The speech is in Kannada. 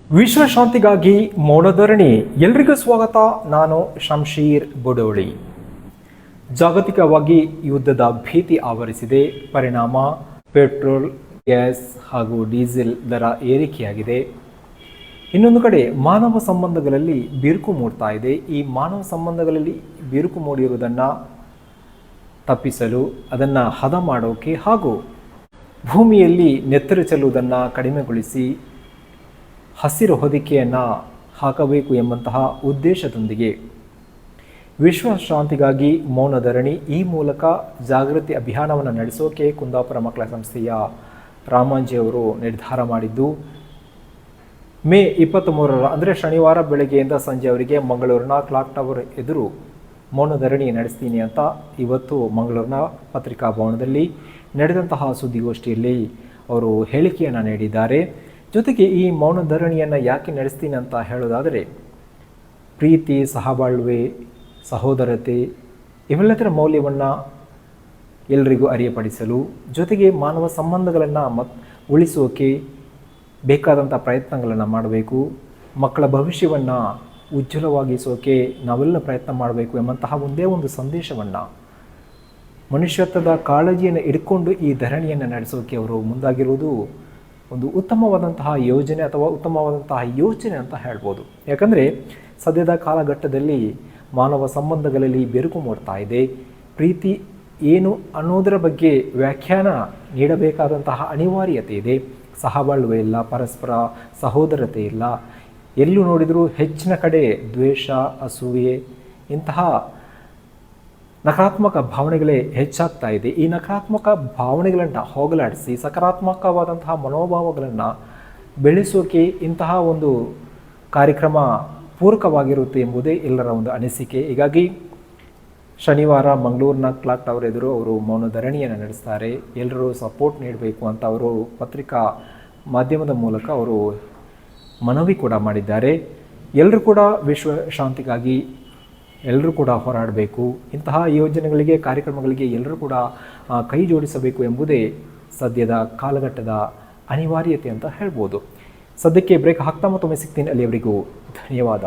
ವಿಶ್ವಶಾಂತಿಗಾಗಿ ಮೌನಧರಣಿ. ಎಲ್ರಿಗೂ ಸ್ವಾಗತ. ನಾನು ಶಂಶೀರ್ ಬುಡೋಳಿ. ಜಾಗತಿಕವಾಗಿ ಯುದ್ಧದ ಭೀತಿ ಆವರಿಸಿದೆ. ಪರಿಣಾಮ ಪೆಟ್ರೋಲ್, ಗ್ಯಾಸ್ ಹಾಗೂ ಡೀಸೆಲ್ ದರ ಏರಿಕೆಯಾಗಿದೆ. ಇನ್ನೊಂದು ಕಡೆ ಮಾನವ ಸಂಬಂಧಗಳಲ್ಲಿ ಬಿರುಕು ಮೂಡ್ತಾ ಇದೆ. ಈ ಮಾನವ ಸಂಬಂಧಗಳಲ್ಲಿ ಬಿರುಕು ಮೂಡಿರುವುದನ್ನು ತಪ್ಪಿಸಲು, ಅದನ್ನು ಹದ ಮಾಡೋಕೆ ಹಾಗೂ ಭೂಮಿಯಲ್ಲಿ ನೆತ್ತರು ಚೆಲ್ಲುವುದನ್ನು ಕಡಿಮೆಗೊಳಿಸಿ ಹಸಿರು ಹೊದಿಕೆಯನ್ನು ಹಾಕಬೇಕು ಎಂಬಂತಹ ಉದ್ದೇಶದೊಂದಿಗೆ ವಿಶ್ವ ಶಾಂತಿಗಾಗಿ ಮೌನಧರಣಿ ಈ ಮೂಲಕ ಜಾಗೃತಿ ಅಭಿಯಾನವನ್ನು ನಡೆಸೋಕೆ ಕುಂದಾಪುರ ಮಕ್ಕಳ ಸಂಸ್ಥೆಯ ರಾಮಾಂಜಿಯವರು ನಿರ್ಧಾರ ಮಾಡಿದ್ದು, ಮೇ 23 ಅಂದರೆ ಶನಿವಾರ ಬೆಳಗ್ಗೆಯಿಂದ ಸಂಜೆಯವರೆಗೆ ಮಂಗಳೂರಿನ ಕ್ಲಾಕ್ ಟವರ್ ಎದುರು ಮೌನಧರಣಿ ನಡೆಸ್ತೀನಿ ಅಂತ ಇವತ್ತು ಮಂಗಳೂರಿನ ಪತ್ರಿಕಾ ಭವನದಲ್ಲಿ ನಡೆದಂತಹ ಸುದ್ದಿಗೋಷ್ಠಿಯಲ್ಲಿ ಅವರು ಹೇಳಿಕೆಯನ್ನು ನೀಡಿದ್ದಾರೆ. ಜೊತೆಗೆ ಈ ಮೌನಧರಣಿಯನ್ನು ಯಾಕೆ ನಡೆಸ್ತೀನಿ ಅಂತ ಹೇಳೋದಾದರೆ, ಪ್ರೀತಿ, ಸಹಬಾಳ್ವೆ, ಸಹೋದರತೆ ಇವೆಲ್ಲದರ ಮೌಲ್ಯವನ್ನು ಎಲ್ಲರಿಗೂ ಅರಿಯಪಡಿಸಲು, ಜೊತೆಗೆ ಮಾನವ ಸಂಬಂಧಗಳನ್ನು ಉಳಿಸೋಕೆ ಬೇಕಾದಂಥ ಪ್ರಯತ್ನಗಳನ್ನು ಮಾಡಬೇಕು. ಮಕ್ಕಳ ಭವಿಷ್ಯವನ್ನು ಉಜ್ವಲವಾಗಿಸೋಕೆ ನಾವೆಲ್ಲ ಪ್ರಯತ್ನ ಮಾಡಬೇಕು ಎಂಬಂತಹ ಒಂದೇ ಒಂದು ಸಂದೇಶವನ್ನು, ಮನುಷ್ಯತ್ವದ ಕಾಳಜಿಯನ್ನು ಇಟ್ಕೊಂಡು ಈ ಧರಣಿಯನ್ನು ನಡೆಸೋಕೆ ಅವರು ಮುಂದಾಗಿರುವುದು ಒಂದು ಉತ್ತಮವಾದಂತಹ ಯೋಜನೆ ಅಥವಾ ಉತ್ತಮವಾದಂತಹ ಯೋಚನೆ ಅಂತ ಹೇಳ್ಬೋದು. ಯಾಕಂದರೆ ಸದ್ಯದ ಕಾಲಘಟ್ಟದಲ್ಲಿ ಮಾನವ ಸಂಬಂಧಗಳಲ್ಲಿ ಬೆರುಕು ಮೂಡ್ತಾ ಇದೆ. ಪ್ರೀತಿ ಏನು ಅನ್ನೋದರ ಬಗ್ಗೆ ವ್ಯಾಖ್ಯಾನ ನೀಡಬೇಕಾದಂತಹ ಅನಿವಾರ್ಯತೆ ಇದೆ. ಸಹಬಾಳ್ವೆ ಇಲ್ಲ, ಪರಸ್ಪರ ಸಹೋದರತೆ ಇಲ್ಲ. ಎಲ್ಲೂ ನೋಡಿದರೂ ಹೆಚ್ಚಿನ ಕಡೆ ದ್ವೇಷ, ಅಸೂಯೆ ಇಂತಹ ನಕಾರಾತ್ಮಕ ಭಾವನೆಗಳೇ ಹೆಚ್ಚಾಗ್ತಾ ಇದೆ. ಈ ನಕಾರಾತ್ಮಕ ಭಾವನೆಗಳನ್ನು ಹೋಗಲಾಡಿಸಿ ಸಕಾರಾತ್ಮಕವಾದಂತಹ ಮನೋಭಾವಗಳನ್ನು ಬೆಳೆಸೋಕೆ ಇಂತಹ ಒಂದು ಕಾರ್ಯಕ್ರಮ ಪೂರಕವಾಗಿರುತ್ತೆ ಎಂಬುದೇ ಎಲ್ಲರ ಒಂದು ಅನಿಸಿಕೆ. ಹೀಗಾಗಿ ಶನಿವಾರ ಮಂಗಳೂರಿನ ಕ್ಲಾಕ್ ಟವರ್ ಎದುರು ಅವರು ಮೌನಧರಣಿಯನ್ನು ನಡೆಸ್ತಾರೆ. ಎಲ್ಲರೂ ಸಪೋರ್ಟ್ ನೀಡಬೇಕು ಅಂತ ಅವರು ಪತ್ರಿಕಾ ಮಾಧ್ಯಮದ ಮೂಲಕ ಅವರು ಮನವಿ ಕೂಡ ಮಾಡಿದ್ದಾರೆ. ಎಲ್ಲರೂ ಕೂಡ ವಿಶ್ವ ಶಾಂತಿಗಾಗಿ ಎಲ್ಲರೂ ಕೂಡ ಹೋರಾಡಬೇಕು. ಇಂತಹ ಯೋಜನೆಗಳಿಗೆ, ಕಾರ್ಯಕ್ರಮಗಳಿಗೆ ಎಲ್ಲರೂ ಕೂಡ ಕೈ ಜೋಡಿಸಬೇಕು ಎಂಬುದೇ ಸದ್ಯದ ಕಾಲಘಟ್ಟದ ಅನಿವಾರ್ಯತೆ ಅಂತ ಹೇಳ್ಬೋದು. ಸದ್ಯಕ್ಕೆ ಬ್ರೇಕ್ ಹಾಕ್ತಾ ಮತ್ತೊಮ್ಮೆ ಸಿಗ್ತೀನಿ. ಅಲ್ಲಿಯವರೆಗೂ ಧನ್ಯವಾದ.